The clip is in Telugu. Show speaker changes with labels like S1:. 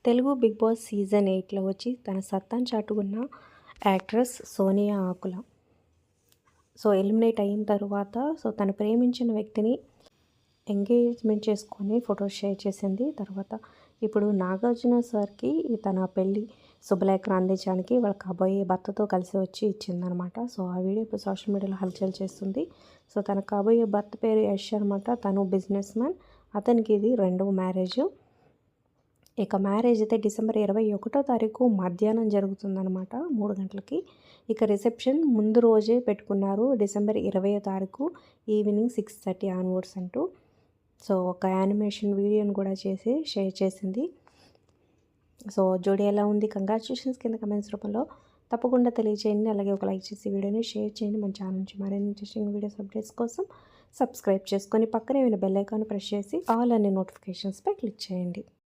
S1: తెలుగు బిగ్ బాస్ సీజన్ 8లో వచ్చి తన సత్తాను చాటుకున్న యాక్ట్రెస్ సోనియా ఆకుల. ఎలిమినేట్ అయిన తర్వాత తను ప్రేమించిన వ్యక్తిని ఎంగేజ్మెంట్ చేసుకొని ఫొటోస్ షేర్ చేసింది. తర్వాత ఇప్పుడు నాగార్జున సార్కి తన పెళ్ళి శుభలేఖను అందించడానికి వాళ్ళ కాబోయే భర్తతో కలిసి వచ్చి ఇచ్చిందనమాట. ఆ వీడియో ఇప్పుడు సోషల్ మీడియాలో హల్చల్ చేస్తుంది. తన కాబోయే భర్త పేరు యష్ అనమాట. తను బిజినెస్ మ్యాన్. అతనికి ఇది రెండవ మ్యారేజ్. ఇక మ్యారేజ్ అయితే డిసెంబర్ 21వ తారీఖు మధ్యాహ్నం జరుగుతుందనమాట, 3 గంటలకి. ఇక రిసెప్షన్ ముందు రోజే పెట్టుకున్నారు, డిసెంబర్ 20వ తారీఖు ఈవినింగ్ 6:30 ఆన్వర్డ్స్ అంటూ. ఒక యానిమేషన్ వీడియోని కూడా చేసి షేర్ చేసింది. జోడీ ఎలా ఉంది? కంగ్రాచులేషన్స్ కింద కమెంట్స్ రూపంలో తప్పకుండా తెలియజేయండి. అలాగే ఒక లైక్ చేసి వీడియోని షేర్ చేయండి. మన ఛానల్ నుంచి మరిన్ని ఇంట్రెస్టింగ్ వీడియోస్ అప్డేట్స్ కోసం సబ్స్క్రైబ్ చేసుకొని పక్కనే ఉన్న బెల్ ఐకాన్ ప్రెస్ చేసి ఆల్ అనే నోటిఫికేషన్స్పై క్లిక్ చేయండి.